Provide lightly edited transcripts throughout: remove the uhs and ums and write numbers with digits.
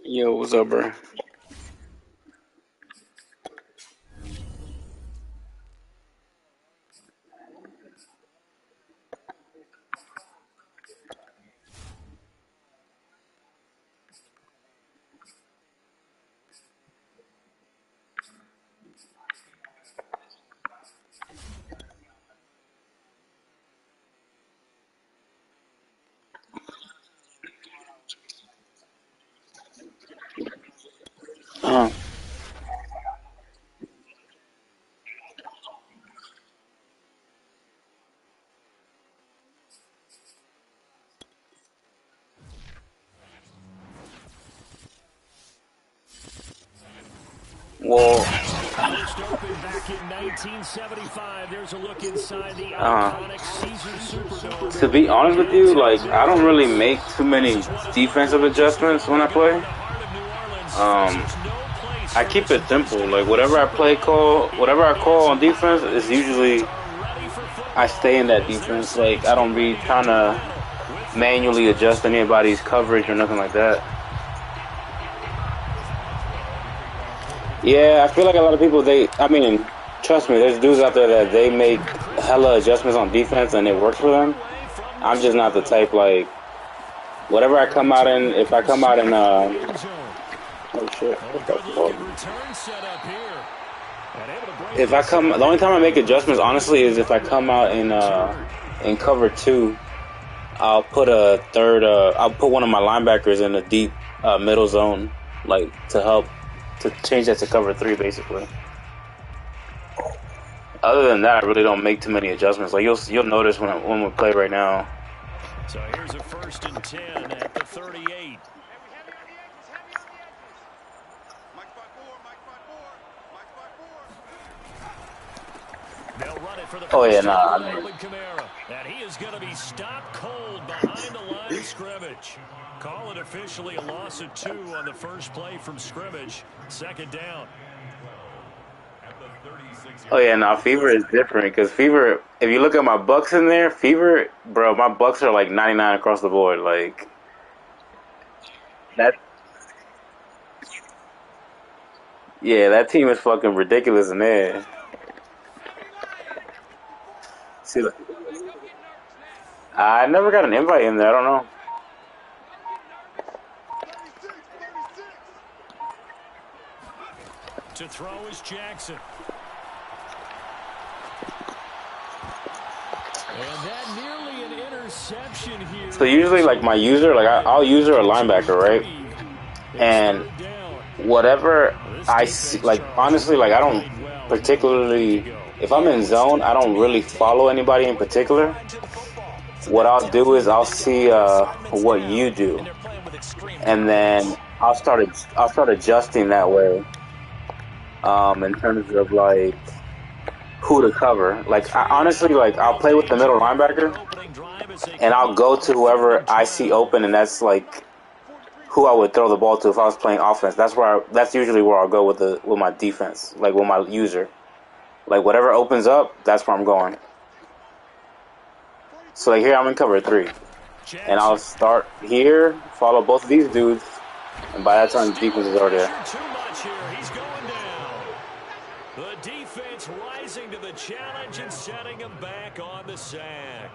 Yo, what's up, bro? Uh, well, First opened back in 1975. There's a look inside the uh, iconic Caesars Superdome. to be honest with you, like I don't really make too This many is one of the defensive great adjustments when I Superdome play. in the heart of New Orleans. Um, There's no place I for keep this it simple. Like first-ever whatever I play Superdome. call, whatever I It call is on defense live. is The Saints usually are ready for I stay in football that as their defense. Like I Saints get don't be ready to trying do to battle with the manually Pittsburgh adjust anybody's Steelers. coverage or nothing like that. Yeah, I feel like a lot of people I mean, trust me, there's dudes out there that they make hella adjustments on defense and it works for them. Underway from the I'm just not the type Superdome. like whatever I They'll come out return in. If here I come out in, inside the end zone. oh shit, And a what the fuck? good-looking return set up here. And able to break If I this come, up. the only time I make adjustments, First honestly, down, is if I Denver come on out the return. in cover two. I'll put a third. I'll put one of my linebackers in the deep middle zone, like to help to change that to cover three, basically. Other than that, I really don't make too many adjustments. Like you'll notice when we play right now. So here's a 1st and 10 at the 38. They'll run it for the Oh yeah, first time nah. with Alvin Kamara. And he is going to be stopped cold behind the line of scrimmage. Call it officially a loss of 2 on the first play from scrimmage. 2nd down. Oh yeah, nah. Fever is different because Fever. If you look at my Bucks in there, Fever, bro, my Bucks are like 99 across the board. Like that. Yeah, that team is fucking ridiculous in there. See, I never got an invite in there. I don't know. To throw is Jackson. And that nearly an interception here. So usually, like my user, like I'll user a linebacker, right? It's And 3rd down. whatever This I see, defense, like Charles, has honestly, like I don't played well with one play to particularly. go. If I'm in zone, I don't really follow anybody in particular. What I'll do is I'll see what you do, and then I'll start adjusting that way. In terms of like who to cover. Like I, honestly, like I'll play with the middle linebacker, and I'll go to whoever I see open, and that's like who I would throw the ball to if I was playing offense. That's usually where I'll go with my defense, like with my user. Like whatever opens up, that's where I'm going. So like here I'm in cover three, and I'll Jackson. start here, follow both of these dudes, and by that time the defense is Stealing already there. pressure too much here. He's going down. The defense rising to the challenge and setting him back on the sack.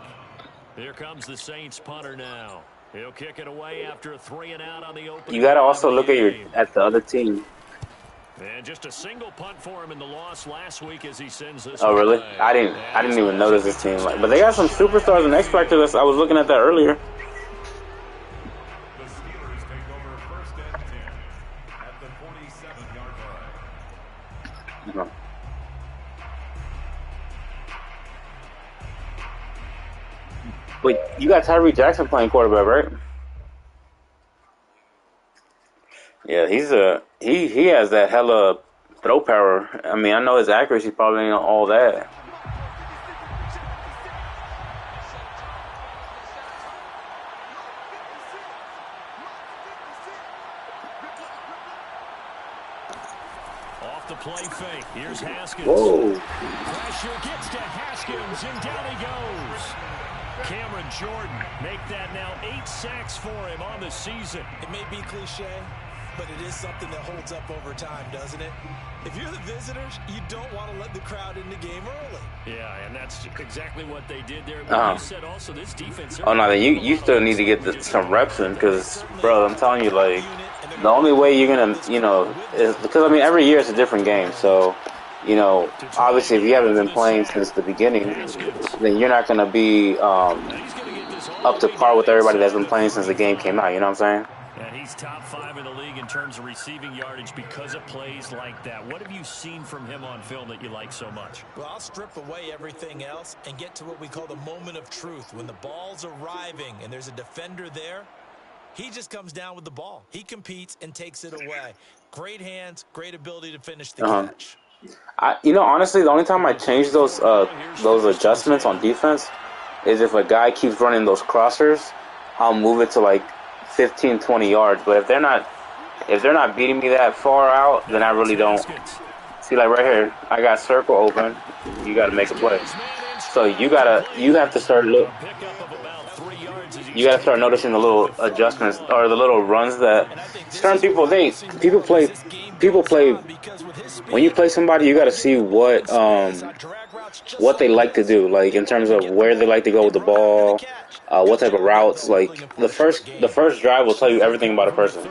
Here comes the Saints punter now. He'll kick it away after a 3 and out on the You opening gotta drive of also the look game. at the other team. And just a single punt for him in the loss last week as he sends this. Oh, really? Away. I didn't even notice this team. But they got some superstars and X Factors. I was looking at that earlier. The Steelers take over 1st and 10 at the 47-yard line. Wait, you got Tyree Jackson playing quarterback, right? Yeah, he has that hella throw power. I mean, I know his accuracy probably ain't all that. Off the play fake. Here's Haskins. Whoa. Pressure gets to Haskins, and down he goes. Cameron Jordan make that now 8 sacks for him on the season. It may be cliche, but it is something that holds up over time, doesn't it? If you're the visitors, you don't want to let the crowd in the game early. Yeah, and that's exactly what they did there. But you said also this defense. Oh no, then you still need to get some reps in because, bro, I'm telling you, like, the only way you're gonna, is because I mean every year it's a different game. So, obviously if you haven't been playing since the beginning, then you're not gonna be up to par with everybody that's been playing since the game came out. You know what I'm saying? And he's top 5 in the league in terms of receiving yardage because of plays like that. What have you seen from him on film that you like so much? Well, I'll strip away everything else and get to what we call the moment of truth. When the ball's arriving and there's a defender there, he just comes down with the ball. He competes and takes it away. Great hands, great ability to finish the catch. Honestly, the only time I change those adjustments on defense is if a guy keeps running those crossers, I'll move it to like 15, 20 yards. But if they're not beating me that far out, then I really don't. See, like right here, I got circle open. You got to make a play. So you have to start noticing the little adjustments or the little runs that certain people play. When you play somebody, you got to see what they like to do, like in terms of where they like to go with the ball, what type of routes. Like the first drive will tell you everything about a person,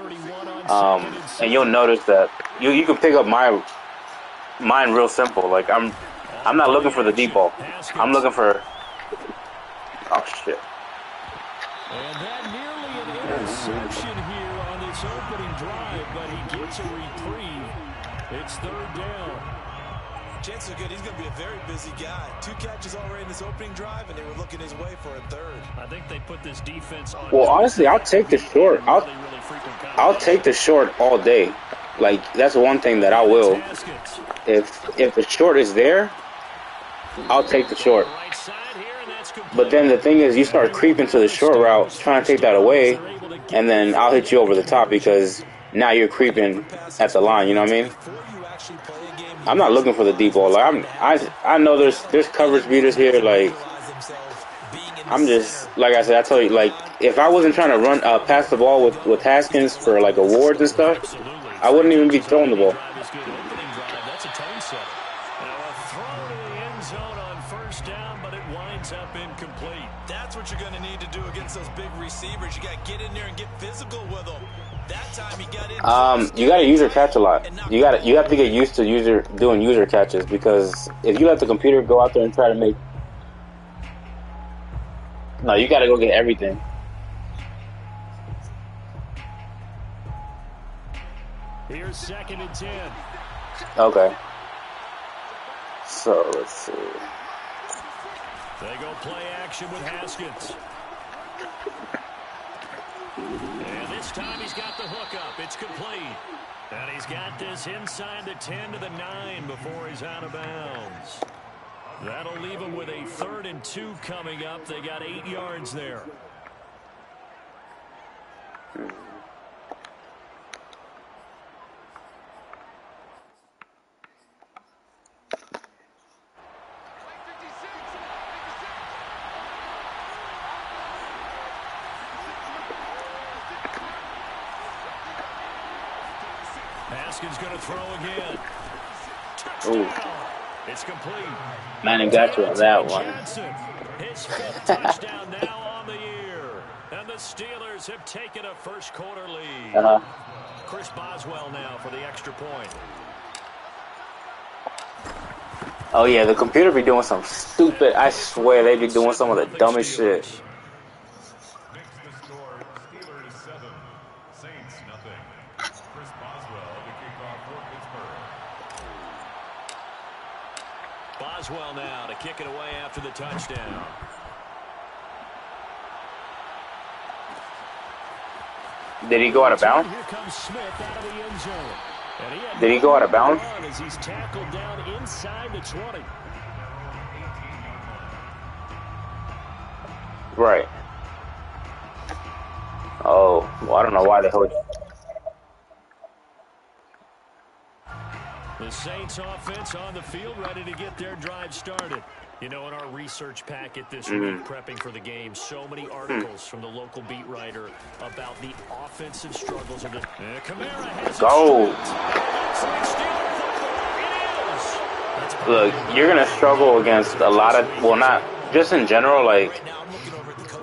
and you'll notice that you can pick up mine real simple. Like I'm not looking for the deep ball. I'm looking for shit. And that nearly an interception here on this opening drive, but he gets a reprieve. It's 3rd down. Chances are good he's going to be a very busy guy. 2 catches already in this opening drive, and they were looking his way for a 3rd. I think they put this defense on. Well, honestly, I'll take the short. I'll take the short all day. Like that's one thing that I will. If the short is there, I'll take the short. But then the thing is, you start creeping to the short route, trying to take that away, and then I'll hit you over the top because now you're creeping at the line. You know what I mean? I'm not looking for the deep ball. Like I know there's coverage beaters here. Like I'm just like I said. I tell you, like if I wasn't trying to run pass the ball with Haskins for like awards and stuff, I wouldn't even be throwing the ball. That's a tone setter. Now a throw to the end zone on 1st down, but it winds up incomplete. That's what you're going to need to do against those big receivers. You got to get in there and get physical with them. That time he got in. You got to user catch a lot. You have to get used to doing user catches because if you let the computer go out there and try to make, no, you got to go get everything. Here's 2nd and 10. Okay. So let's see. They go play action with Haskins. And this time he's got the hook up. It's complete. And he's got this inside the 10 to the 9 before he's out of bounds. That'll leave him with a 3rd and 2 coming up. They got 8 yards there. Haskins going to throw again. Touchdown. It's complete. Manning got you on that one. His 5th touchdown now on the year. And the Steelers have taken a 1st quarter lead. Chris Boswell now for the extra point. Oh yeah, the computer be doing some stupid. I swear they be doing some of the dumbest shit. Makes the score Steelers 7, Saints nothing. Chris Boswell to kick off for Pittsburgh. Boswell now to kick it away after the touchdown. Did he go out of bounds? Here comes Smith out of the end zone. Did he go out of bounds? As he's tackled down inside the 20. Right. Oh, well, I don't know why they hold. The Saints offense on the field, ready to get their drive started. You know, in our research packet this week, prepping for the game, so many articles from the local beat writer about the offensive struggles of the... Kamara has Go. Look, you're going to struggle against a lot of... Well, not... Just in general, like...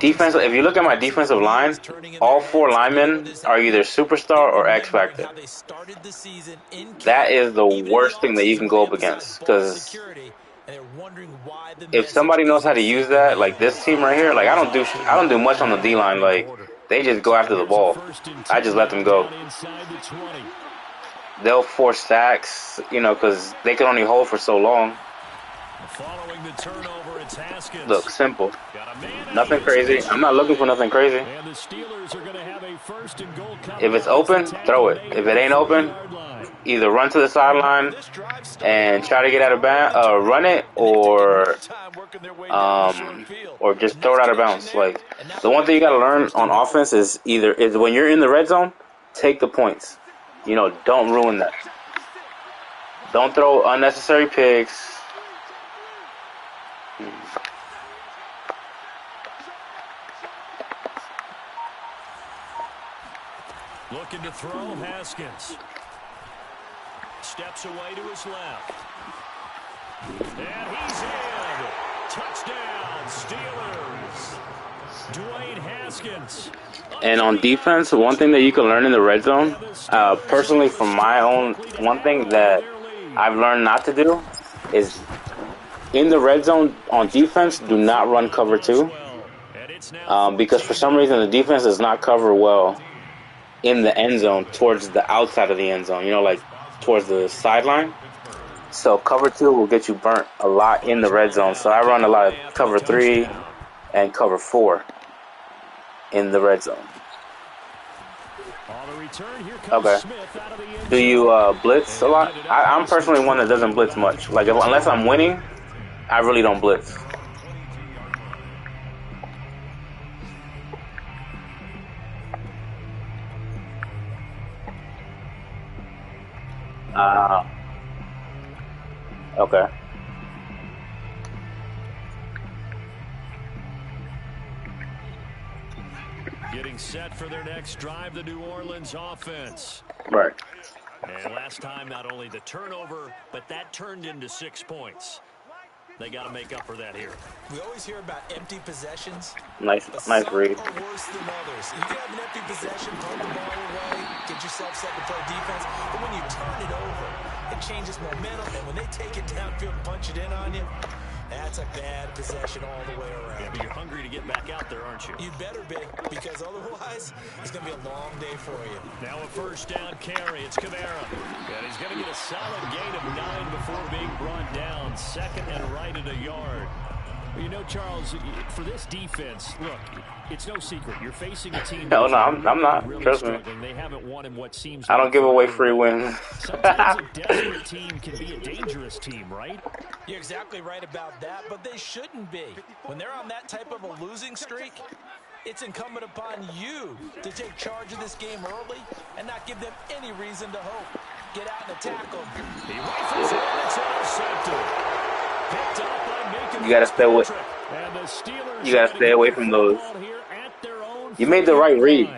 Defense. If you look at my defensive line, all 4 linemen are either superstar or X Factor. That is the worst thing that you can go up against. Because if somebody knows how to use that, like this team right here, like I don't do much on the D line. Like they just go after the ball. I just let them go. They'll force sacks, you know, because they can only hold for so long. Following the turnover, it's Haskins. Look, simple. Nothing crazy. I'm not looking for nothing crazy. And the Steelers are going to have a first and goal. If it's open, throw it. If it ain't open, either run to the sideline and try to get out of bounds, run it, or just throw it out of bounds. Like the one thing you got to learn on offense is when you're in the red zone, take the points. You know, don't ruin that. Don't throw unnecessary picks. Looking to throw, Haskins. Steps away to his left. And he's in. Touchdown, Steelers. Dwayne Haskins. And on defense, one thing that you can learn in the red zone, personally from my own, one thing that I've learned not to do is in the red zone on defense, do not run cover 2. Because for some reason the defense does not cover well in the end zone towards the outside of the end zone, you know, like towards the sideline. So cover 2 will get you burnt a lot in the red zone. So I run a lot of cover 3 and cover 4 in the red zone. Okay. Do you blitz a lot? I'm personally one that doesn't blitz much. Like unless I'm winning, I really don't blitz. Okay. Getting set for their next drive, the New Orleans offense. Right. And last time, not only the turnover, but that turned into 6 points. They got to make up for that here. We always hear about empty possessions. Nice read. Some are worse than others. You can have an empty possession, punt the ball away, get yourself set to play defense. But when you turn it over, it changes momentum. And when they take it downfield and punch it in on you, that's a bad possession all the way around. Yeah, but you're hungry to get back out there, aren't you? You better be, because otherwise, it's going to be a long day for you. Now a first down carry. It's Kamara. And he's going to get a solid gain of 9 before being brought down. Second and right at a yard. Well, you know, Charles, for this defense, look, it's no secret. You're facing a team. No, I'm not. Really Trust me. They haven't won in what seems. I don't give away free wins. Sometimes a desperate team can be a dangerous team, right? You're exactly right about that, but they shouldn't be. When they're on that type of a losing streak, it's incumbent upon you to take charge of this game early and not give them any reason to hope. Get out and attack them. He rifles it, it's intercepted. Picked up by Macon. You gotta stay away. You gotta stay away from those. You made the right read.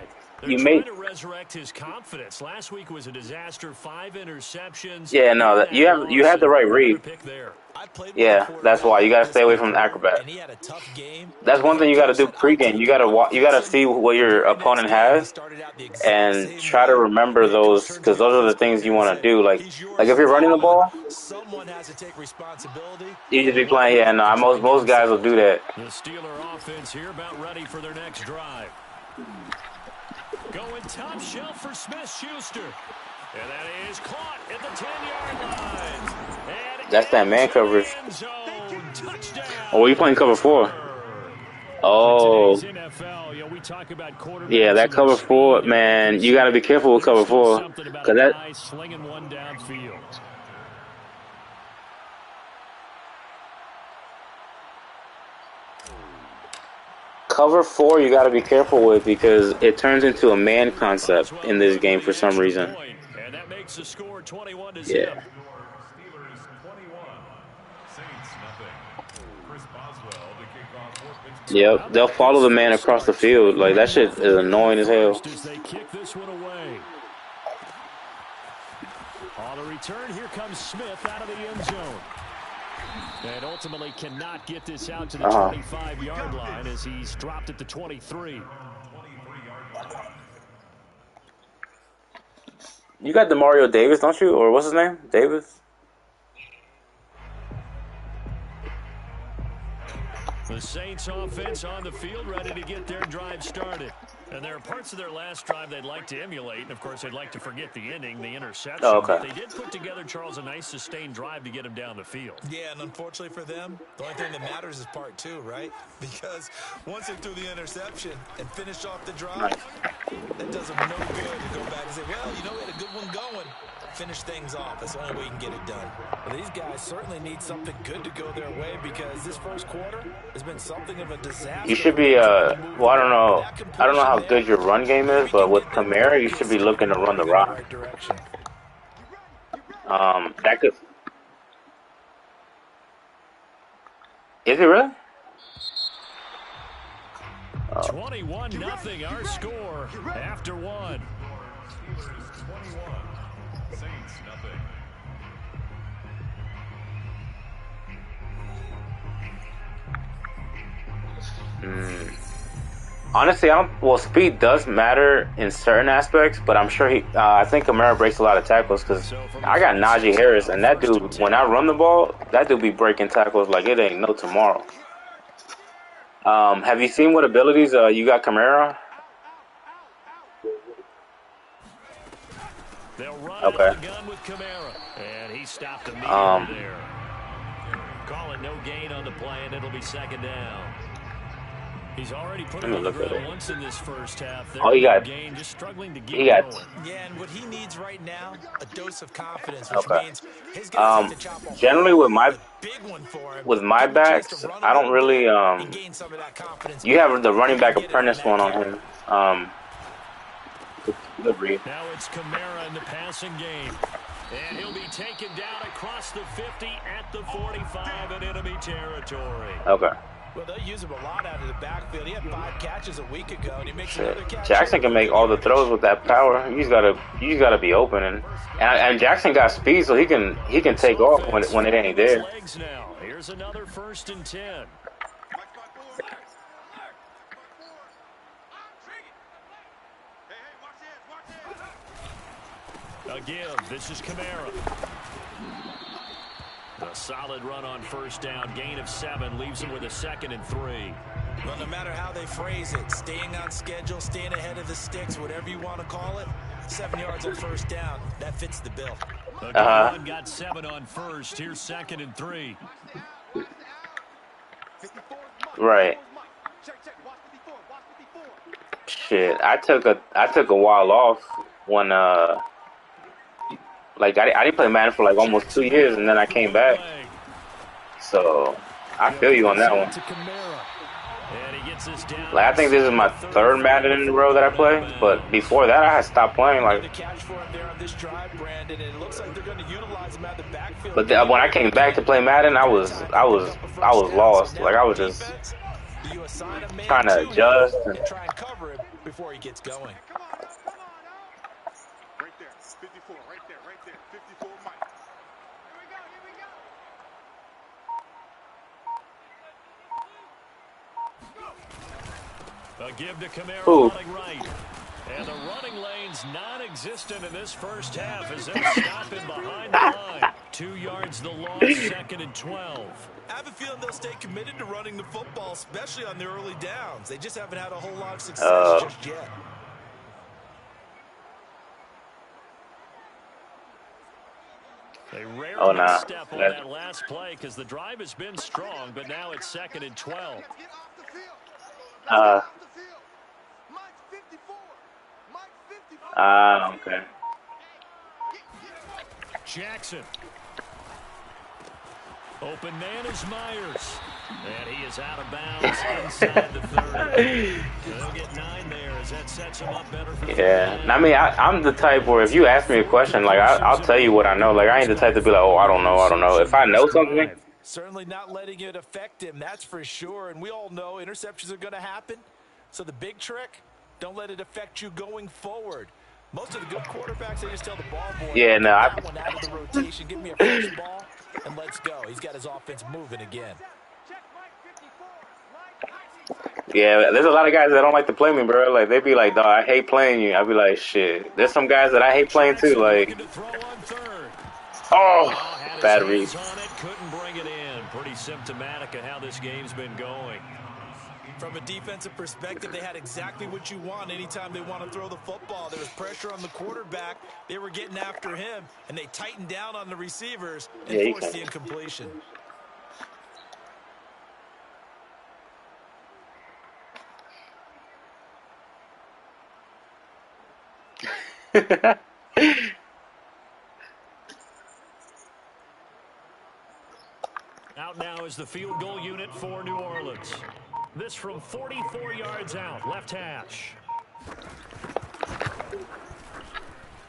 You made resurrect his confidence. Last week was a disaster, 5 interceptions. Yeah, no, you have the right read. Yeah, that's why you gotta stay away from the acrobat. And he had a tough game. That's one thing you gotta do pregame. You gotta see what your opponent has and try to remember those, because those are the things you want to do. Like if you're running the ball, Someone has to take responsibility. you just be playing. Yeah, no, most guys will do that. The Steeler offense here about ready for their next drive. Going top shelf for Smith-Schuster. And that is caught at the 10-yard line. And That's that man coverage. touchdown. Oh, you playing cover 4? Oh, NFL, we talk about yeah, that cover 4, man. You got to be careful with cover 4, because that slinging one downfield. cover 4 you got to be careful with, because it turns into a man concept in this game for some reason. And that makes the score 21-0. Yeah. Steelers 21, Saints nothing. Chris Boswell to kick off for Pittsburgh. Yep, they'll follow the man across the field. Like, that shit is annoying as hell. As they kick this one away. On the return, here comes Smith out of the end zone. And ultimately cannot get this out to the 25-yard line as he's dropped at the 23. You got Demario Davis, don't you? Or what's his name? Davis? The Saints offense on the field, ready to get their drive started. And there are parts of their last drive they'd like to emulate. And, of course, they'd like to forget the ending, the interception. Oh, okay. But they did put together, Charles, a nice sustained drive to get him down the field. Yeah, and unfortunately for them, the only thing that matters is part 2, right? Because once they threw the interception and finished off the drive, that does them no good to go back and say, well, we had a good one going. Finish things off. That's the only way you can get it done. Well, these guys certainly need something good to go their way, because this first quarter has been something of a disaster. You should be, well, I don't know how good your run game is, but with Kamara, you should be looking to run the rock. That could... Is it really? 21-0 our score after one. Steelers 21, Saints nothing. Honestly, well, speed does matter in certain aspects, but I'm sure I think Kamara breaks a lot of tackles, because I got Najee Harris, and that dude, when I run the ball, that dude be breaking tackles like it ain't no tomorrow. Have you seen what abilities you got Kamara? They'll run Okay. out the gun with Kamara, and he stopped immediately there. Calling no gain on the play, and it'll be second down. He's already put it on the ground once in this first half. Oh, he got gain, just struggling to get going. Yeah, and what he needs right now, a dose of confidence, which Okay. means his guys have to chop off Generally with my big one for him. backs, I don't really Gain some of that confidence. you have the running back apprentice one on him. Good read. Now it's Kamara in the passing game. And he'll be taken down across the 50 at the 45 in enemy territory. Okay. Well, they'll use him a lot out of the backfield. He had 5 catches a week ago, and he makes another catch. Jackson can make all the throws with that power. You just gotta be open, and Jackson got speed, so he can take off when it ain't there. Legs now. Here's another 1st and 10. Again, this is Kamara. A solid run on 1st down. Gain of 7 leaves him with a 2nd and 3. Well, no matter how they phrase it, staying on schedule, staying ahead of the sticks, whatever you want to call it, 7 yards on 1st down, that fits the bill. One got 7 on 1st. Here's 2nd and 3. Right. Shit, I took a while off when like I didn't play Madden for like almost 2 years, and then I came back. So I feel you on that one. Like, I think this is my 3rd Madden in a row that I play, but before that I had stopped playing. Like, but when I came back to play Madden, I was lost. Like, I was just trying to adjust. Try and cover him before he gets going. 54, right there. 54, Mike. A give to Kamara Ooh. running right. And the running lane's non-existent in this first half as they stop him behind the line. 2 yards the loss, 2nd and 12. I have a feeling they'll stay committed to running the football, especially on the early downs. They just haven't had a whole lot of success just yet. They rarely step on that last play because the drive has been strong, but now it's 2nd and 12. Okay. Jackson. Open man is Myers. And he is out of bounds inside the 30. They'll get 9 there as that sets him up better for I mean, I'm the type where if you ask me a question, like, I'll tell you what I know. Like, I ain't the type to be like, oh, I don't know. If I know something. Certainly not letting it affect him, that's for sure. And we all know interceptions are going to happen. So the big trick, don't let it affect you going forward. Most of the good quarterbacks, they just tell the ball boy, yeah, no, that one out of the rotation, give me a first ball, and let's go. He's got his offense moving again. Yeah, there's a lot of guys that don't like to play me, bro. Like, they be like, dog, I hate playing you. I be like, shit. There's some guys that I hate playing too. Like, oh, bad read. Couldn't bring it in. Pretty symptomatic of how this game's been going. From a defensive perspective, they had exactly what you want anytime they want to throw the football. There was pressure on the quarterback. They were getting after him, and they tightened down on the receivers and forced the incompletion. Out now is the field goal unit for New Orleans. This from 44 yards out, left hash.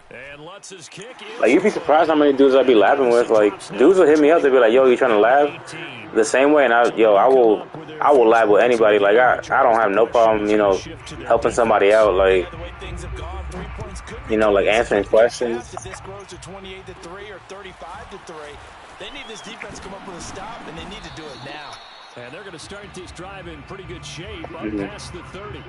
And Lutz's kick is... Like, you'd be surprised how many dudes I'd be laughing with. Like, dudes will hit me up. They'd be like, yo, you trying to laugh? The same way, and I will laugh with anybody. Like, I don't have no problem, you know, helping somebody out. Like, you know, like answering questions. If this grows to 28-3 or 35-3, they need this defense to come up with a stop, and they need to do it now. And they're going to start this drive in pretty good shape up past the 30.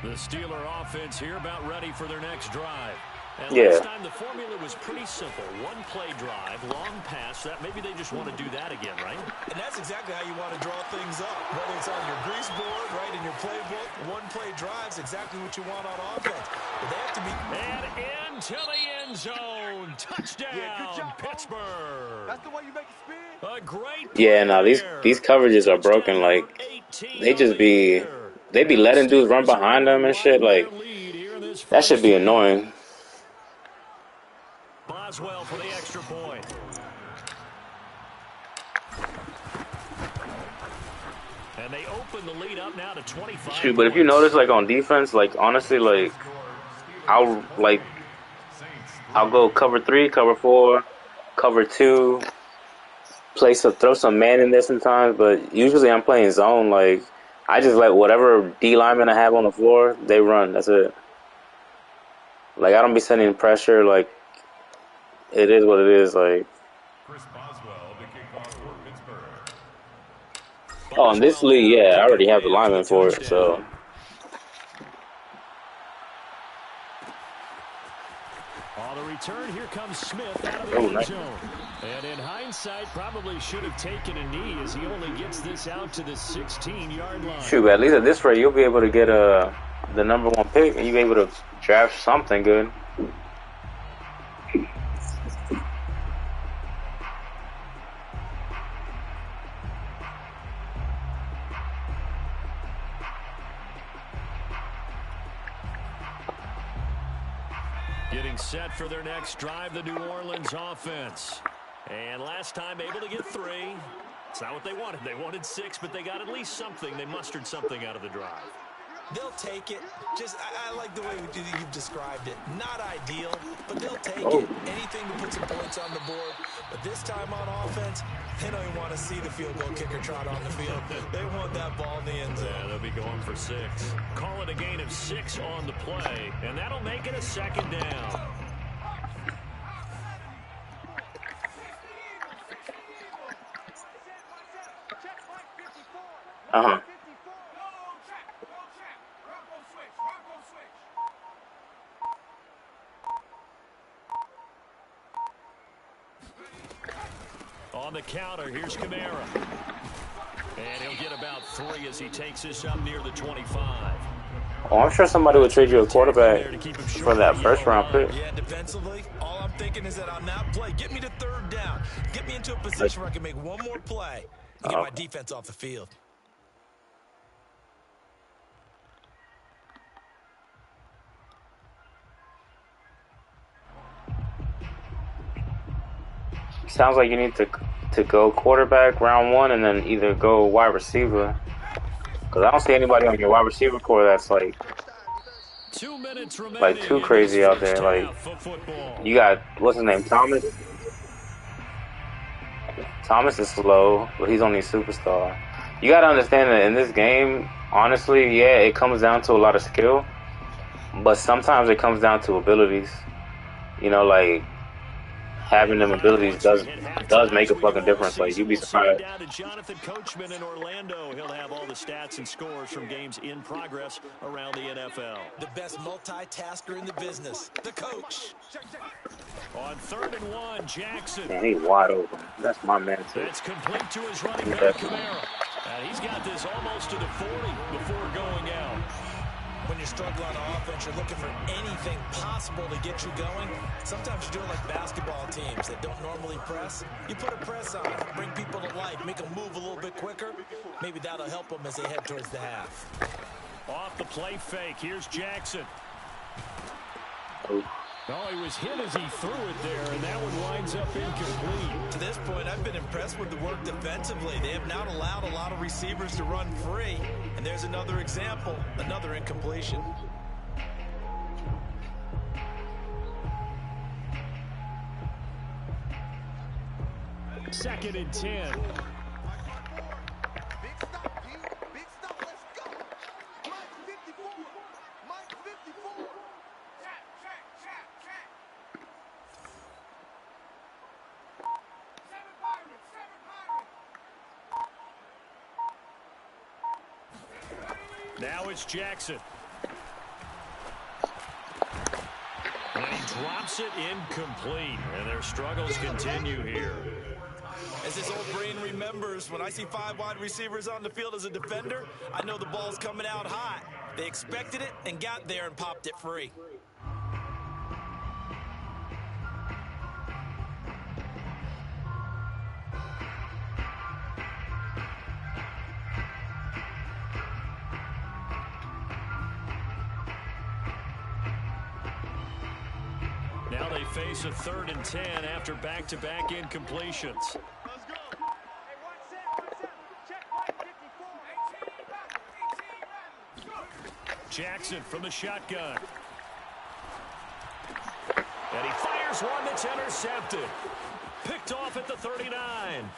The Steeler offense here about ready for their next drive. And last time the formula was pretty simple. One play drive, long pass. That maybe they just want to do that again, right? And that's exactly how you want to draw things up. Whether it's on your grease board, right, in your playbook, one play drive's exactly what you want on offense. But they have to be... And into the end zone. Touchdown, good job, Pittsburgh. That's the way you make it spin. A great no, these coverages are broken. Like, they be letting dudes run behind them and shit. Like, that should be annoying. Boswell for the extra point. And they open the lead up now to 25. Shoot, but if you notice, like, on defense, like, honestly, like, I'll go cover 3, cover 4, cover 2, throw some man in there sometimes, but usually I'm playing zone. Like, I just let whatever D lineman I have on the floor, they run. That's it. Like, I don't be sending pressure. Like, it is what it is. Like, Chris Boswell, the kickoff for Pittsburgh. oh, in this league, I already have the lineman for it, so. On the return, here comes Smith out of the end zone. And in hindsight, probably should have taken a knee as he only gets this out to the 16-yard line. Shoot, but at least at this rate, you'll be able to get the number 1 pick, and you'll be able to draft something good. Getting set for their next drive, the New Orleans offense. And last time able to get 3. It's not what they wanted. They wanted 6, but they got at least something. They mustered something out of the drive. They'll take it. I like the way you've described it. Not ideal, but they'll take Oh. it. Anything to put some points on the board. But this time on offense, they don't even want to see the field goal kicker trot on the field. They want that ball in the end zone. Yeah, they'll be going for 6. Call it a gain of 6 on the play, and that'll make it a 2nd down. Uh-huh. On the counter, here's Kamara. And he'll get about 3 as he takes this up near the 25. Oh, I'm sure somebody would trade you a quarterback for that first-round pick. Yeah, defensively, all I'm thinking is that on that play, get me to 3rd down. Get me into a position where I can make one more play and get my defense off the field. Sounds like you need to go quarterback round 1 and then either go wide receiver. Because I don't see anybody on your wide receiver core that's like 2 minutes remaining, like too crazy out there. Like you got what's his name, Thomas. Thomas is slow, but he's only a superstar. You got to understand that in this game, honestly, yeah, it comes down to a lot of skill, but sometimes it comes down to abilities. You know, like having them abilities does make a fucking difference. Like you'd be surprised. Down to Jonathan Coachman in Orlando. He'll have all the stats and scores from games in progress around the NFL. The best multitasker in the business, the coach. On 3rd and 1, Jackson. Man, he's wide open. That's my man too. It's complete to his running back, Kamara. And he's got this almost to the 40 before going out. When you're struggling on offense, you're looking for anything possible to get you going. Sometimes you do it like basketball teams that don't normally press. You put a press on, bring people to life, make them move a little bit quicker. Maybe that'll help them as they head towards the half. Off the play fake, here's Jackson. Oh. Oh, he was hit as he threw it there, and that one winds up incomplete. To this point, I've been impressed with the work defensively. They have not allowed a lot of receivers to run free. And there's another example, another incompletion. Second and 10. Now it's Jackson. And he drops it incomplete. And their struggles continue here. As this old brain remembers, when I see 5 wide receivers on the field as a defender, I know the ball's coming out hot. They expected it and got there and popped it free. Now they face a 3rd and 10 after back-to-back incompletions. Jackson from the shotgun. And he fires one that's intercepted. Picked off at the 39.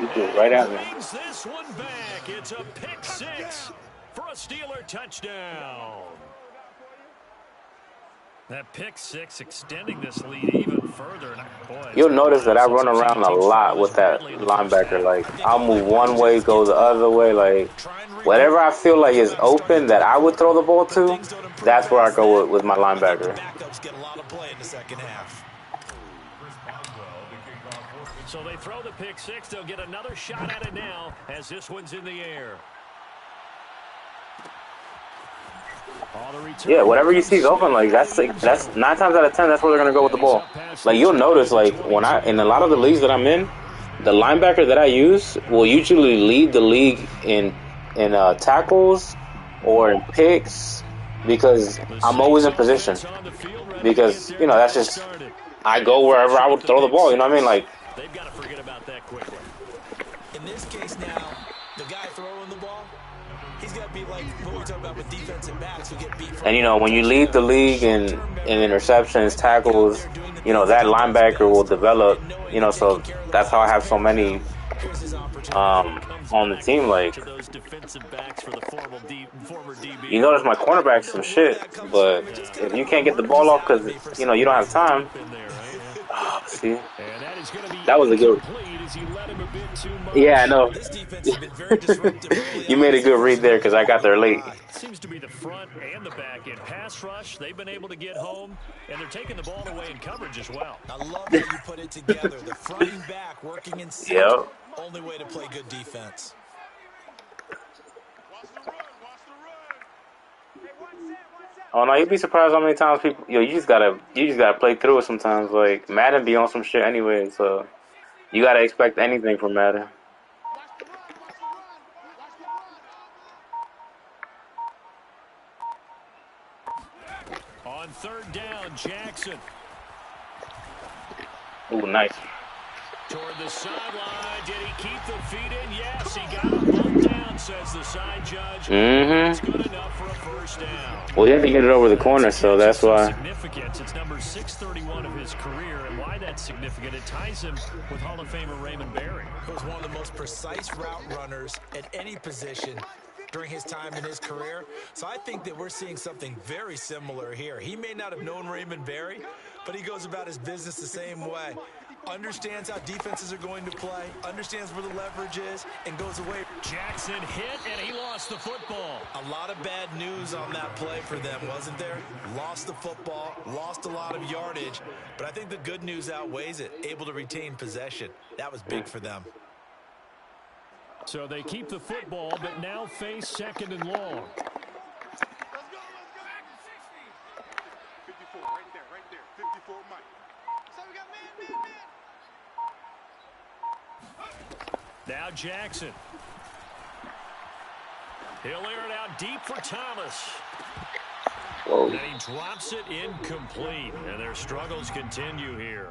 He threw it right at me. Brings this one back. It's a pick 6 for a Steeler touchdown. That pick 6 extending this lead even further. Boy, You'll notice that I run around a lot with that linebacker. Like, I'll move one way, go the other way. Like, whatever I feel like is open that I would throw the ball to, that's where I go with my linebacker. Backups get a lot of play in the second half. So they throw the pick 6. They'll get another shot at it now as this one's in the air. Yeah, whatever you see is open, like that's 9 times out of 10, that's where they're gonna go with the ball. Like you'll notice, like when in a lot of the leagues that I'm in, the linebacker that I use will usually lead the league in tackles or in picks because I'm always in position. Because that's just I go wherever I would throw the ball. You know what I mean? Like they've got to forget about that quickly. In this case now, the guy throwing the ball, he's got to be like what we talk defensive backs who get beat for And, you know, when you lead the league in interceptions, tackles, you know, that linebacker will develop, you know, so that's how I have so many on the team. Like, you notice my cornerback's some shit, but if you can't get the ball off because, you know, you don't have time. Oh, see? That was a good. Yeah, I know. You made a good read there because I got there late. Seems to be the front and the back in pass rush. They've been able to get home, and they're taking the ball away in coverage as well. I love how you put it together. The front and back working in sync. Yep. Only way to play good defense. Oh no, you'd be surprised how many times people. Yo, you just gotta play through it sometimes. Like Madden be on some shit anyway, so you gotta expect anything from Madden. On third down, Jackson. Ooh, nice. Toward the sideline. Did he keep the feet in? Yes, he got him bumped down, says the side judge. It's good enough for a first down. Well, he had to get it over the corner, so that's why. Significance. It's number 631 of his career, and why that's significant, it ties him with Hall of Famer Raymond Berry. He was one of the most precise route runners at any position during his time in his career. So I think that we're seeing something very similar here. He may not have known Raymond Berry, but he goes about his business the same way. Understands how defenses are going to play, understands where the leverage is, and goes away. Jackson hit, and he lost the football. A lot of bad news on that play for them, wasn't there? Lost the football, lost a lot of yardage, but I think the good news outweighs it. Able to retain possession. That was big for them. So they keep the football, but now face second and long. Let's go. 54, right there. 54, Mike. So we got man. Now Jackson. He'll air it out deep for Thomas. Whoa. And he drops it incomplete. And their struggles continue here.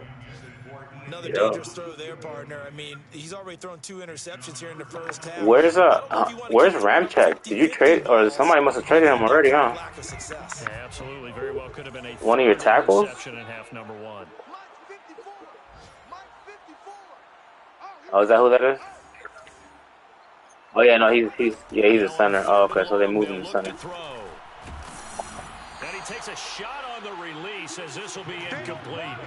Another dangerous throw there, partner. I mean, he's already thrown 2 interceptions here in the first half. Where's Ramczyk? Did you trade, or somebody must have traded him already, huh? Yeah, absolutely, very well could have been a one of your tackles. Interception in half number 1. Oh, is that who that is? Oh yeah, no, he's a center. Oh, okay, so they moved him to center. And he takes a shot on the release as this will be incomplete.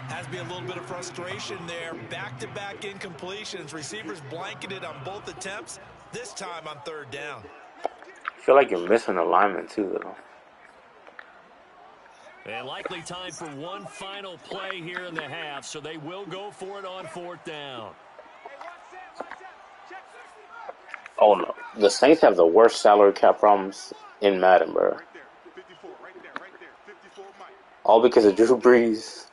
Has to be a little bit of frustration there. Back-to-back incompletions. Receivers blanketed on both attempts. This time on third down. I feel like you're missing alignment too, though. And likely time for one final play here in the half, so they will go for it on fourth down. Oh no, the Saints have the worst salary cap problems in Madden, bro. All because of Drew Brees.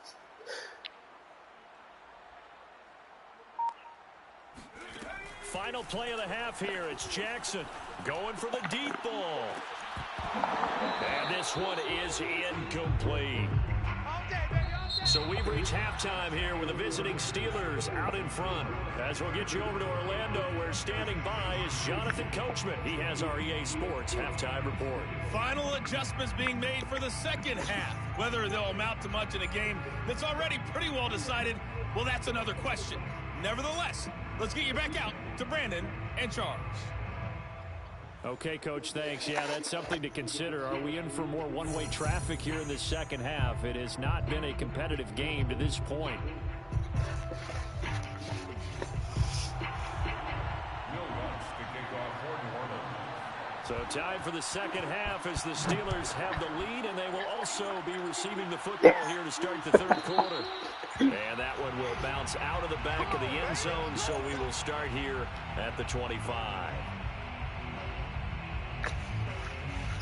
Final play of the half here. It's Jackson going for the deep ball. And this one is incomplete. So we've reached halftime here with the visiting Steelers out in front. As we'll get you over to Orlando, where standing by is Jonathan Coachman. He has our EA Sports halftime report. Final adjustments being made for the second half. Whether they'll amount to much in a game that's already pretty well decided, well, that's another question. Nevertheless, let's get you back out to Brandon and Charles. Okay, Coach, thanks. Yeah, that's something to consider. Are we in for more one-way traffic here in the second half? It has not been a competitive game to this point. So time for the second half as the Steelers have the lead, and they will also be receiving the football here to start the third quarter. And that one will bounce out of the back of the end zone, so we will start here at the 25.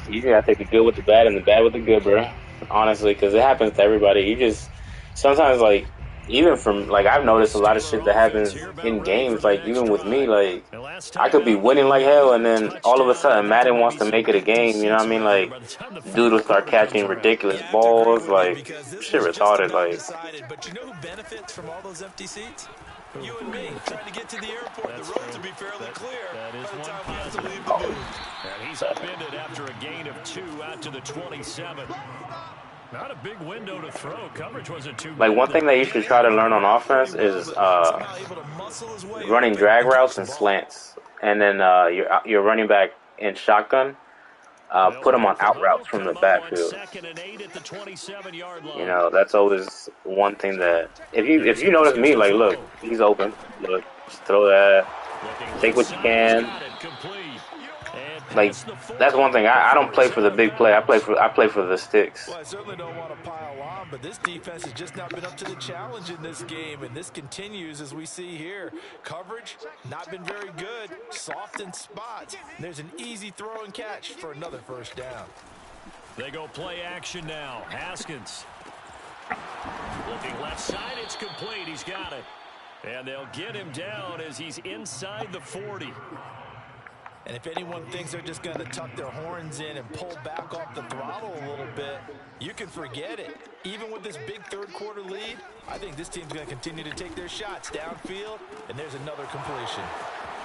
You just gotta take the good with the bad and the bad with the good, bro. Honestly, because it happens to everybody. You just sometimes, like, even from, like, I've noticed a lot of shit that happens in games. Like, even with me, like, I could be winning like hell, and then all of a sudden Madden wants to make it a game. You know what I mean? Like, dude will start catching ridiculous balls, like shit retarded. Like, but you know who benefits from all those empty seats? You and me trying to get to the airport. The roads will be fairly clear that is by the one time we have to positive. leave the booth. And he's upended after a gain of 2 out to the 27. Not a big window to throw. Coverage wasn't too Like, bad one thing that you should try to learn on offense is running drag routes and slants. And then your running back in shotgun, put him on out routes from the backfield. You know, that's always one thing that if you notice me, like, look, he's open. Look, just throw that. Take what you can. Like, that's one thing. I don't play for the big play. I play for the sticks. Well, I certainly don't want to pile on, but this defense has just not been up to the challenge in this game, and this continues as we see here. Coverage, not been very good. Soft in spots. And there's an easy throw and catch for another first down. They go play action now. Haskins. Looking left side, it's complete. He's got it. And they'll get him down as he's inside the 40. And if anyone thinks they're just going to tuck their horns in and pull back off the throttle a little bit, you can forget it. Even with this big third-quarter lead, I think this team's going to continue to take their shots downfield, and there's another completion.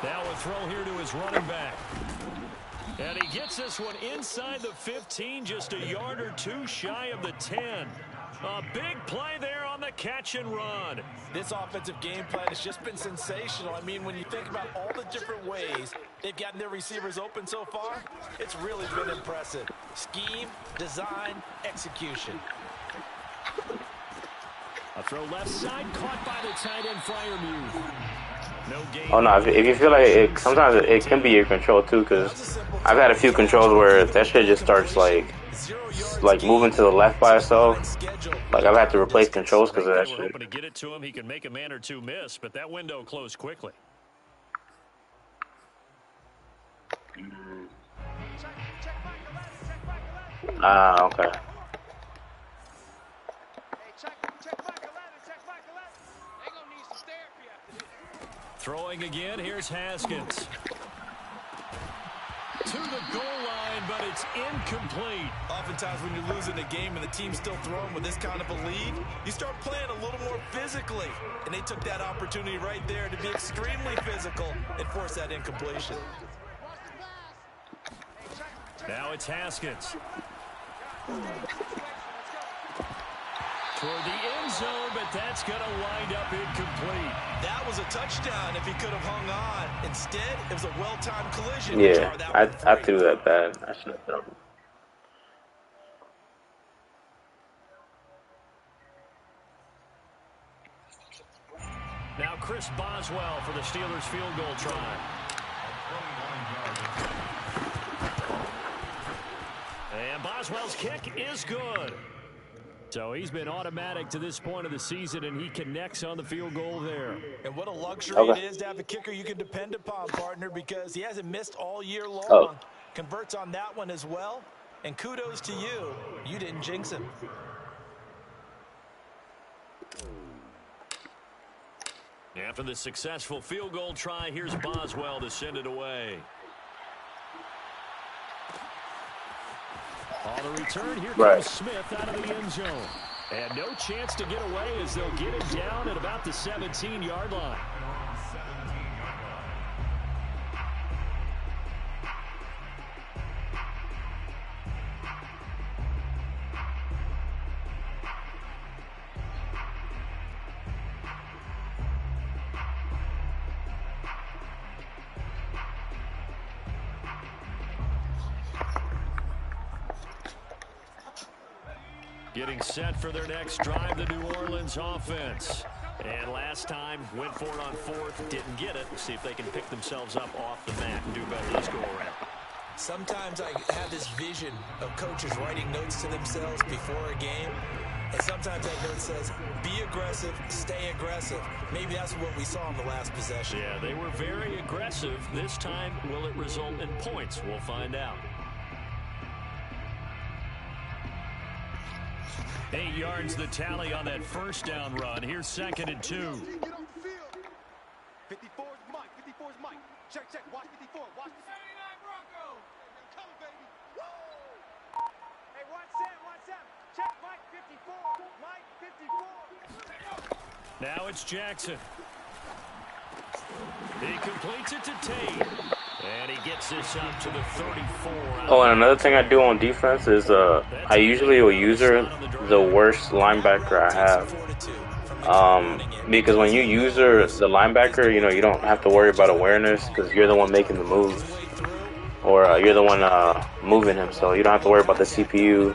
Now a throw here to his running back. And he gets this one inside the 15, just a yard or two shy of the 10. A big play there on the catch and run. This offensive game plan has just been sensational. I mean, when you think about all the different ways they've gotten their receivers open so far, it's really been impressive. Scheme, design, execution. A throw left side, caught by the tight end, Freiermuth. No gain. Oh, no, if you feel like sometimes it can be your control, too, because I've had a few controls where that shit just starts, like moving to the left by itself. Like, I've had to replace controls because of that shit. Hoping to get it to him, he can make a man or two miss, but that window closed quickly. Okay. Throwing again, here's Haskins. To the goal line, but it's incomplete. Oftentimes when you're losing a game and the team's still throwing with this kind of a lead, you start playing a little more physically. And they took that opportunity right there to be extremely physical and force that incompletion. Now it's Haskins. Toward the end zone, but that's going to wind up incomplete. That was a touchdown if he could have hung on. Instead, it was a well-timed collision. Yeah, I threw that bad. I should have thrown. Now Chris Boswell for the Steelers field goal try. And Boswell's kick is good. So he's been automatic to this point of the season, and he connects on the field goal there. And what a luxury it is to have a kicker you can depend upon, partner, because he hasn't missed all year long. Converts on that one as well. And kudos to you. You didn't jinx him. After the successful field goal try, here's Boswell to send it away. On the return, here comes Smith out of the end zone. And no chance to get away as they'll get him down at about the 17-yard line. Getting set for their next drive, the New Orleans offense. And last time, went for it on fourth, didn't get it. See if they can pick themselves up off the mat and do better this go-around. Sometimes I have this vision of coaches writing notes to themselves before a game. And sometimes that note says, be aggressive, stay aggressive. Maybe that's what we saw in the last possession. Yeah, they were very aggressive. This time, will it result in points? We'll find out. 8 yards the tally on that first down run. Here's 2nd and 2. 54's Mike. 54's Mike. Check. Watch 54. Watch 79 Broncos. Come on, baby. Woo! Hey, watch that. Check Mike 54. Mike 54. Now it's Jackson. He completes it to Tate. And he gets this up to the 34. Oh, and another thing I do on defense is I usually will use the worst linebacker I have. Because when you use the linebacker, you know, you don't have to worry about awareness because you're the one making the moves. Or you're the one moving him, so you don't have to worry about the CPU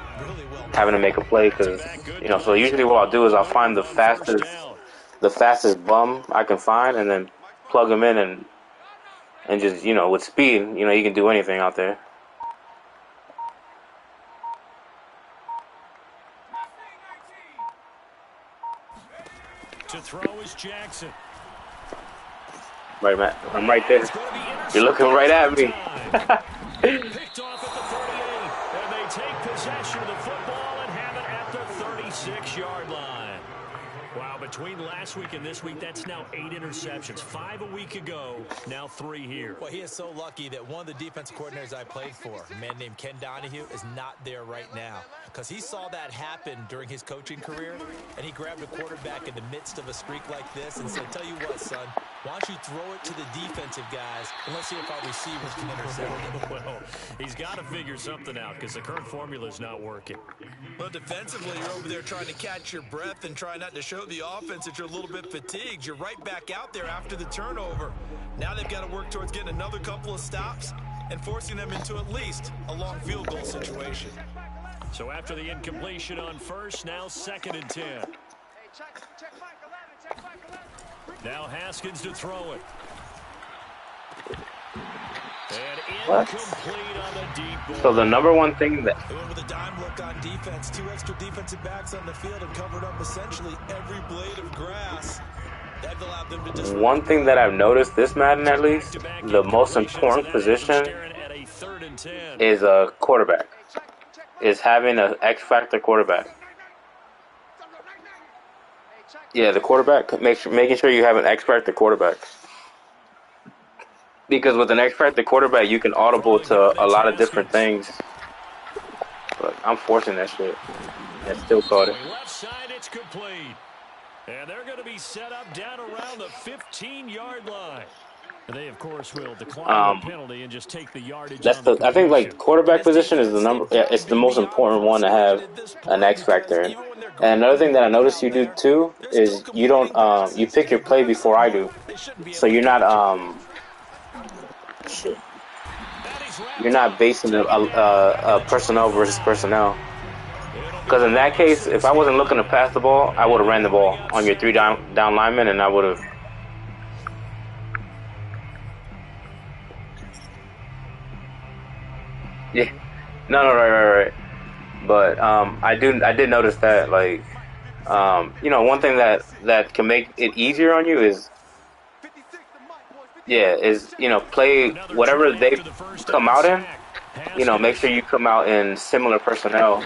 having to make a play. Because, you know, so usually what I'll do is I'll find the fastest bum I can find and then plug him in and just, you know, with speed, you know, you can do anything out there. To throw is Jackson. Right, Matt. I'm right there. You're looking right at me. Picked off at the 38, and they take possession of the football and have it at the 36-yard line. Wow, between last week and this week, that's now 8 interceptions. 5 a week ago, now 3 here. Well, he is so lucky that one of the defense coordinators I played for, a man named Ken Donahue, is not there right now. Because he saw that happen during his coaching career, and he grabbed a quarterback in the midst of a streak like this and said, tell you what, son, why don't you throw it to the defensive guys, and let's see if our receivers can intercept it. Well, he's got to figure something out because the current formula is not working. Well, defensively, you're over there trying to catch your breath and try not to show the offense that you're a little bit fatigued. You're right back out there after the turnover. Now they've got to work towards getting another couple of stops and forcing them into at least a long field goal situation. So after the incompletion on first, now 2nd and 10. Now Haskins to throw it. And incomplete on the deep ball. So the number one thing that... They went with a dime look on defense. 2 extra defensive backs on the field and covered up essentially every blade of grass. That allowed them to just... One thing that I've noticed this Madden, at least, the most important position is a quarterback. Is having an X-factor quarterback. Yeah, the quarterback, making sure you have an X-factor quarterback. Because with an X-factor quarterback, you can audible to a lot of different things. But I'm forcing that shit. And still caught it. Left side, it's complete. And they're going to be set up down around the 15-yard line. They, of course, will decline the penalty and just take the yardage. That's the. I think like quarterback position is the number. Yeah, it's the most important one to have an X factor in. And another thing that I noticed you do too is you don't. You pick your play before I do, so you're not. You're not basing a personnel versus personnel. Because in that case, if I wasn't looking to pass the ball, I would have ran the ball on your 3 down linemen, and I would have. Yeah, no, right. But I did notice that, like, you know, one thing that can make it easier on you is, you know, play whatever they come out in. You know, make sure you come out in similar personnel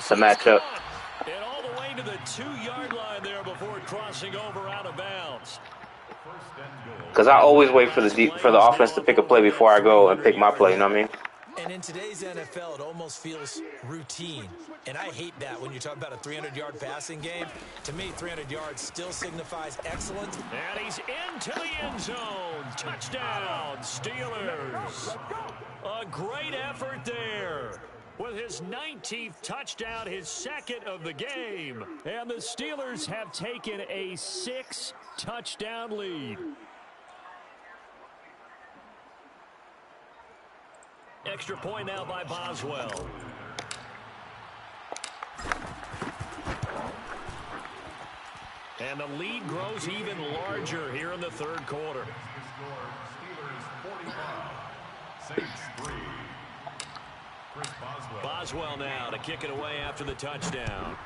to match up. And all the way to the 2-yard line there before crossing over out of bounds. Because I always wait for the offense to pick a play before I go and pick my play. You know what I mean? And in today's NFL, it almost feels routine. And I hate that when you talk about a 300-yard passing game. To me, 300 yards still signifies excellence. And he's into the end zone. Touchdown, Steelers. A great effort there. With his 19th touchdown, his 2nd of the game. And the Steelers have taken a 6-touchdown lead. Extra point now by Boswell. And the lead grows even larger here in the 3rd quarter. Boswell now to kick it away after the touchdown.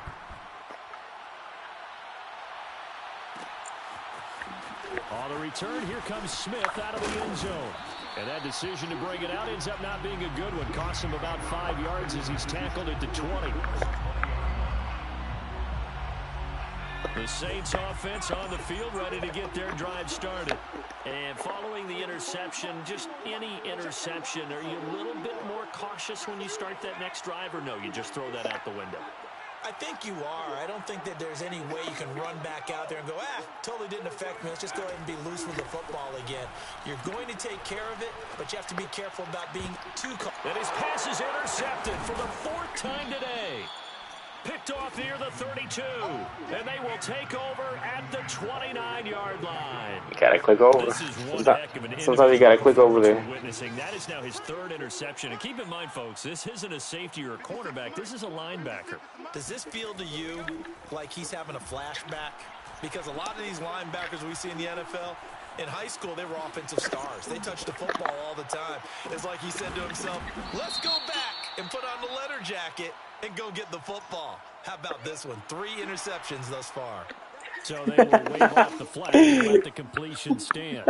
On the return, here comes Smith out of the end zone. And that decision to bring it out ends up not being a good one. Costs him about 5 yards as he's tackled at the 20. The Saints offense on the field ready to get their drive started. And following the interception, just any interception, are you a little bit more cautious when you start that next drive, or no, you just throw that out the window? I think you are. I don't think that there's any way you can run back out there and go, totally didn't affect me. Let's just go ahead and be loose with the football again. You're going to take care of it, but you have to be careful about being too And his pass is intercepted for the 4th time today. Picked off near the 32, and they will take over at the 29-yard line. You gotta click over. Sometimes you gotta click over there. Witnessing. That is now his 3rd interception. And keep in mind, folks, this isn't a safety or a cornerback. This is a linebacker. Does this feel to you like he's having a flashback? Because a lot of these linebackers we see in the NFL, in high school, they were offensive stars. They touched the football all the time. It's like he said to himself, let's go back and put on the leather jacket and go get the football. How about this one? 3 interceptions thus far. So they will wave off the flag and let the completion stand.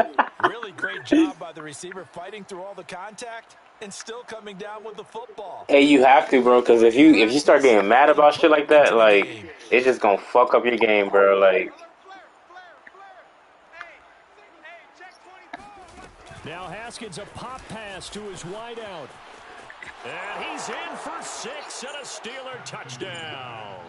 Really great job by the receiver fighting through all the contact and still coming down with the football. Hey, you have to, bro, because if you start getting mad about shit like that, like, it's just gonna fuck up your game, bro. Like. Now Haskins, a pop pass to his wideout. And he's in for 6 and a Steeler touchdown.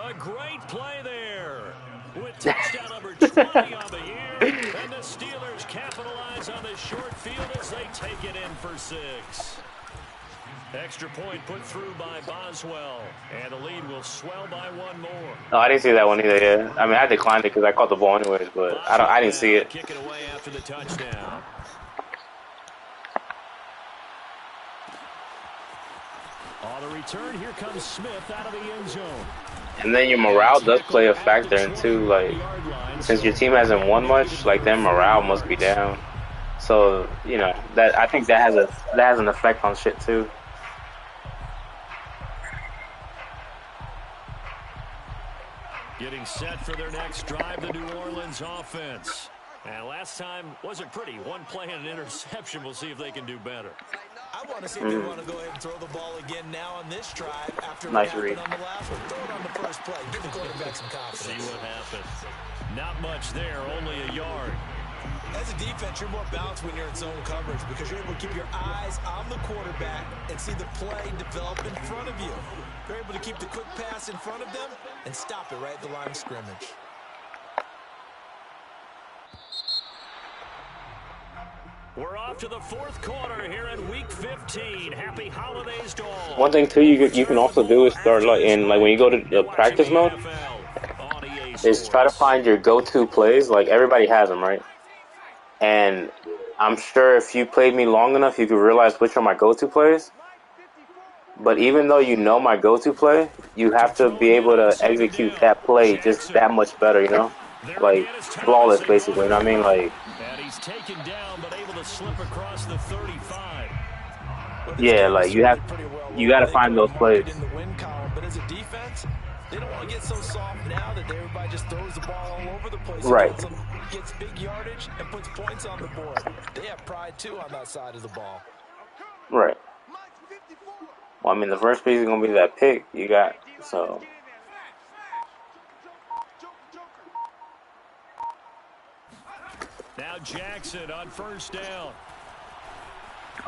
A great play there. With touchdown number 20 on the year. And the Steelers capitalize on the short field as they take it in for 6. Extra point put through by Boswell. And the lead will swell by 1 more. No, I didn't see that one either, yeah. I mean, I declined it because I caught the ball anyways, but I didn't see it. Kick it away after the touchdown. On the return, here comes Smith out of the end zone. And then your morale does play a factor in too. Like, since your team hasn't won much, like their morale must be down. So you know that I think that has an effect on shit too. Getting set for their next drive, the New Orleans offense. And last time wasn't pretty. 1 play and an interception. We'll see if they can do better. I want to see if they want to go ahead and throw the ball again now on this drive after Nice what read. happened on the last one. Throw it on the first play. Give the quarterback some confidence. See what happens. Not much there, only a yard. As a defense, you're more balanced when you're in zone coverage because you're able to keep your eyes on the quarterback and see the play develop in front of you. You're able to keep the quick pass in front of them and stop it right at the line of scrimmage. We're off to the 4th quarter here in Week 15. Happy holidays to all. One thing too, you can also do is start when you go to the practice mode, is try to find your go-to plays. Like everybody has them, right? And I'm sure if you played me long enough, you could realize which are my go-to plays. But even though you know my go-to play, you have to be able to execute that play just that much better, you know? Like flawless, basically. You know what I mean? Like. And he's taken down, but able to slip across the 35. Yeah, like you got to find those plays. In the win column, but as a defense, they don't want to get so soft now that everybody just throws the ball all over the place. Right. Gets big yardage and puts points on the board. They have pride too on that side of the ball. Right. Well, I mean, the first piece is gonna be that pick you got. So. Now Jackson on 1st down.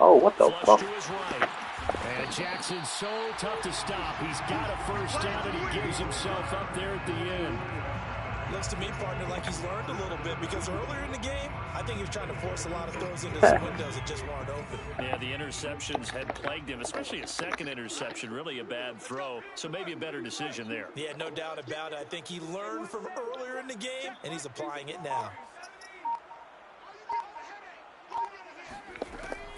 Oh, what the fuck? To his right. And Jackson's so tough to stop. He's got a 1st down, and he gives himself up there at the end. Looks to me, partner, like he's learned a little bit because earlier in the game, I think he was trying to force a lot of throws into some windows that just weren't open. Yeah, the interceptions had plagued him, especially a second interception, really a bad throw. So maybe a better decision there. Yeah, no doubt about it. I think he learned from earlier in the game, and he's applying it now.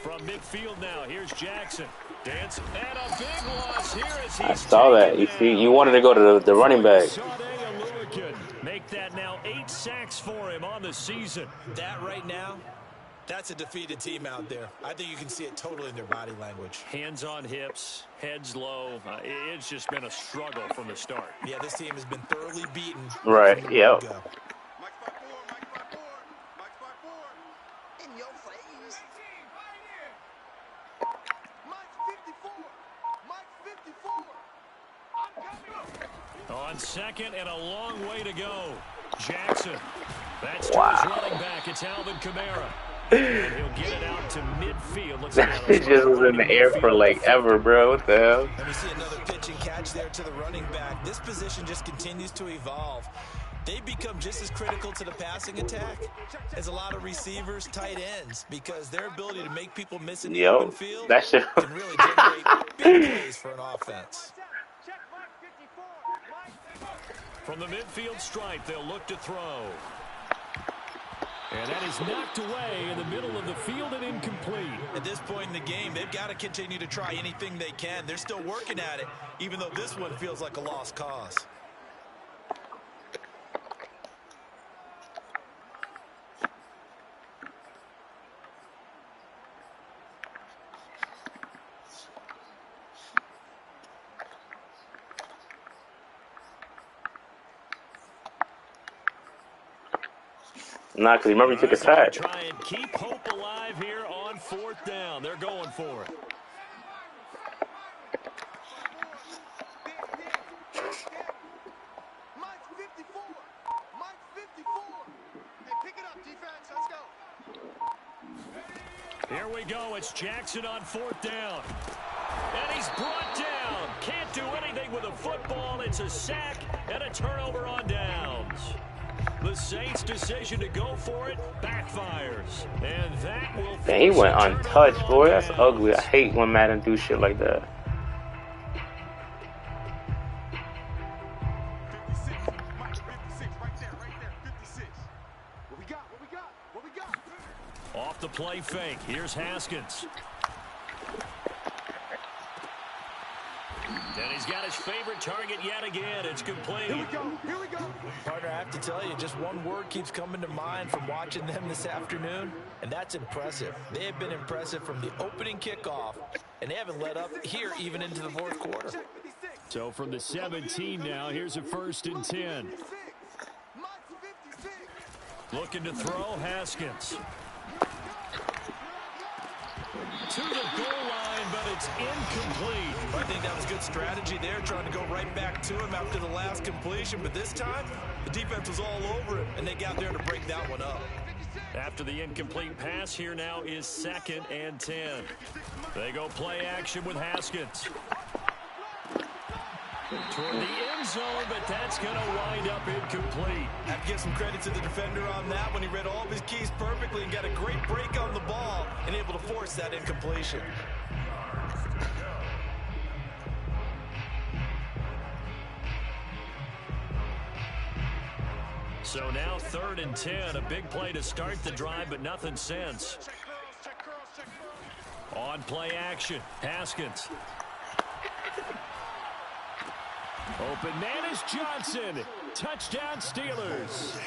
From midfield now, here's Jackson. Dance and a big loss here as he's I saw that. You wanted to go to the running back. Make that now 8 sacks for him on the season. That right now, that's a defeated team out there. I think you can see it totally in their body language. Hands on hips, heads low. It's just been a struggle from the start. Yeah, this team has been thoroughly beaten. Right, yeah. On 2nd and a long way to go. Jackson. That's to his running back. It's Alvin Kamara. And he'll get it out to midfield. Looks like That shit just was in the air for like ever, bro. What the hell? And we see another pitch and catch there to the running back. This position just continues to evolve. They become just as critical to the passing attack as a lot of receivers, tight ends, because their ability to make people miss in the open field that shit. can really generate big plays for an offense. Check Mike 54. Mike. From the midfield stripe, they'll look to throw. And that is knocked away in the middle of the field and incomplete. At this point in the game, they've got to continue to try anything they can. They're still working at it, even though this one feels like a lost cause. Nah, because remember you took a sack. Try and keep hope alive here on 4th down. They're going for it. Mike's 54. Mike's 54. Hey, pick it up, defense. Let's go. Here we go. It's Jackson on 4th down. And he's brought down. Can't do anything with a football. It's a sack and a turnover on downs. The Saints' decision to go for it backfires. And that will... Man, he went untouched, boy. That's ugly. I hate when Madden do shit like that. 56. Mike, 56. Right there. 56. What we got? What we got? Off the play fake. Here's Haskins. And he's got his favorite target yet again. It's complete. Here we go. Partner, I have to tell you, just one word keeps coming to mind from watching them this afternoon, and that's impressive. They have been impressive from the opening kickoff, and they haven't let up here even into the 4th quarter. Check 56. So from the 17 now, here's a 1st and 10. 56. Mike's 56. Looking to throw, Haskins. To the goal line, but it's incomplete. I think that was good strategy there, trying to go right back to him after the last completion. But this time, the defense was all over it, and they got there to break that one up. After the incomplete pass, here now is 2nd and 10. They go play action with Haskins. Toward the end zone, but that's going to wind up incomplete. I have to give some credit to the defender on that when he read all of his keys perfectly and got a great break on the ball and able to force that incompletion. So now 3rd and 10, a big play to start the drive, but nothing since. Check curls. On play action, Haskins. Open man is Johnson. Touchdown Steelers.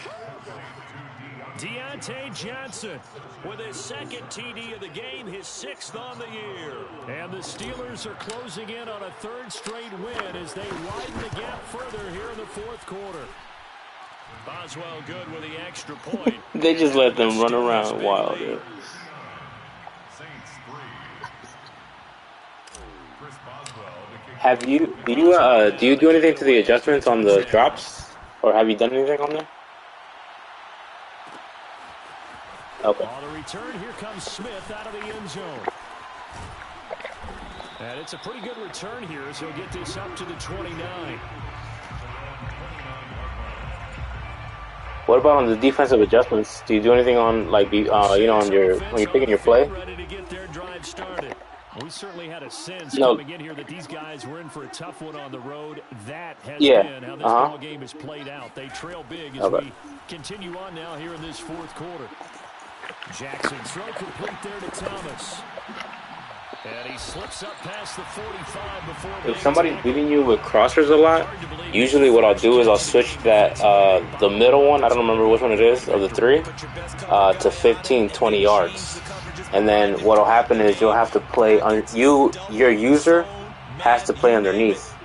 Deontay Johnson with his 2nd TD of the game, his 6th on the year. And the Steelers are closing in on a 3rd straight win as they widen the gap further here in the 4th quarter. Boswell good with the extra point. They just let them run around wild. Yeah. Saints 3. Chris Boswell, the kicker. Have you do you do anything to the adjustments on the drops, or have you done anything on there? Okay. On the return, here comes Smith out of the end zone. And it's a pretty good return here as he'll get this up to the 29. What about on the defensive adjustments? Do you do anything on like on your when you're picking your play? Ready to get their drive started. We certainly had a sense No. coming in here that these guys were in for a tough one on the road. That has Yeah. been how this ball game is played out. They trail big as we continue on now here in this 4th quarter. Jackson throw complete there to Thomas. And he slips up past the 45 before If somebody's beating you with crossers a lot, usually what I'll do is I'll switch that the middle one, I don't remember which one it is of the 3, to 15, 20 yards. And then what'll happen is you'll have to play your user has to play underneath,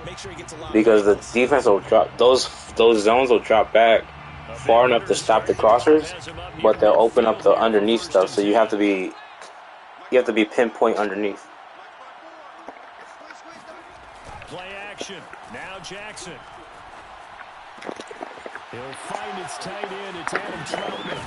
because the defense will drop those zones will drop back far enough to stop the crossers, but they'll open up the underneath stuff, so you have to be pinpoint underneath. play action. Now Jackson. He'll find his tight end. It's Adam Troutman.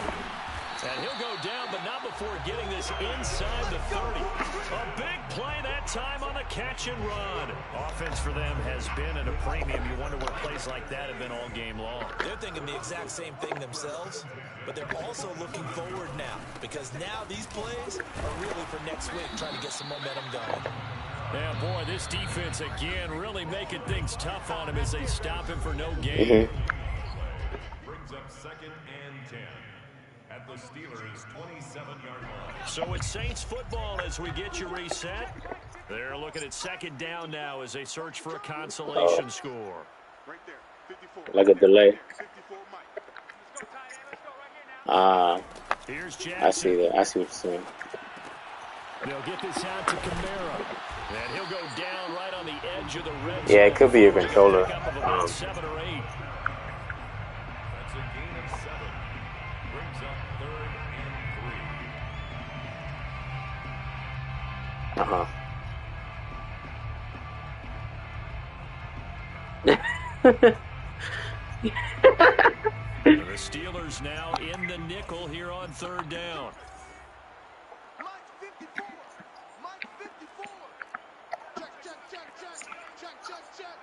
And he'll go down, but not before getting this inside the 30. A big play that time on the catch and run. Offense for them has been at a premium. You wonder where plays like that have been all game long. They're thinking the exact same thing themselves, but they're also looking forward now, because now these plays are really for next week, trying to get some momentum going. Yeah, boy, this defense again really making things tough on him as they stop him for no gain. Brings up 2nd and 10 at the Steelers' 27-yard line. So it's Saints football as we get you reset. They're looking at 2nd down now as they search for a consolation score. Right there, 54. Like a delay. 54 Mike. Here's I Jackson. see that. I see what you're saying. They'll get this out to Kamara. And he'll go down right on the edge of the red Yeah, it could be your zone. controller. Pick up of about 7 or 8. That's a gain of 7. Brings up 3rd and 3. The Steelers now in the nickel here on 3rd down. Mike 54. Mike 54. Check.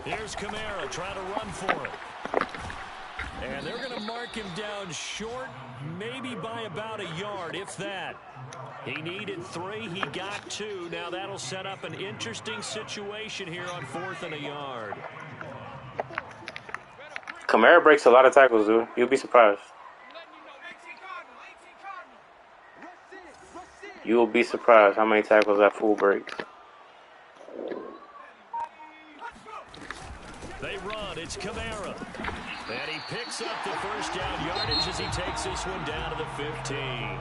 Here's Kamara trying to run for it. And they're going to mark him down short, maybe by about a yard, if that. He needed 3, he got 2. Now that'll set up an interesting situation here on 4th and a yard. Kamara breaks a lot of tackles, dude. You'll be surprised. You will be surprised how many tackles that fool breaks. They run. It's Kamara. And he picks up the first down yardage as he takes this one down to the 15.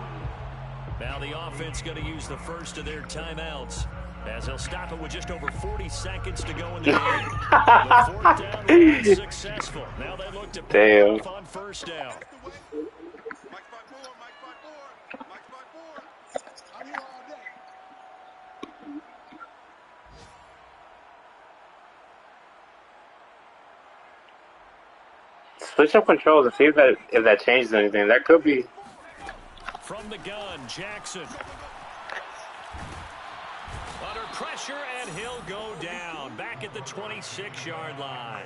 Now the offense going to use the first of their timeouts as they'll stop it with just over 40 seconds to go in the game. The 4th down was successful. Now they look to pick it off on 1st down. Mike 54. I'm here all day. Switch up controls and see if that changes anything. That could be. From the gun, Jackson. Under pressure, and he'll go down. Back at the 26-yard line.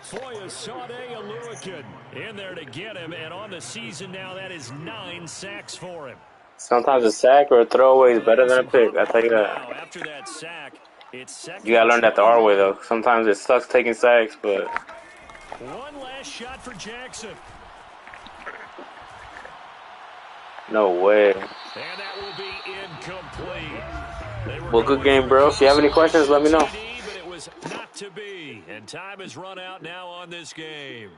Foyesade Oluwakin in there to get him. And on the season now, that is 9 sacks for him. Sometimes a sack or a throwaway is better than a pick. I tell you that. Now, after that sack, it's second. You gotta learn that the hard way, though. Sometimes it sucks taking sacks, but One last shot for Jackson. no way. And that will be incomplete. Well, good game, bro. If you have any questions, let me know. But it was not to be. And time has run out now on this game.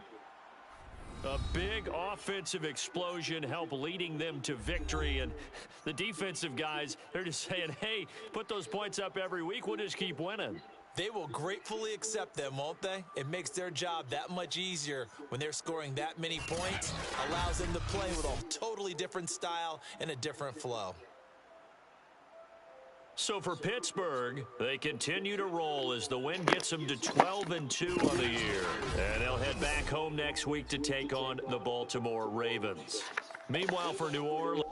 A big offensive explosion helped leading them to victory. And the defensive guys, they're just saying, hey, put those points up every week. We'll just keep winning. They will gratefully accept them, won't they? It makes their job that much easier when they're scoring that many points. Allows them to play with a totally different style and a different flow. So for Pittsburgh, they continue to roll as the win gets them to 12-2 on the year. And they'll head back home next week to take on the Baltimore Ravens. Meanwhile, for New Orleans...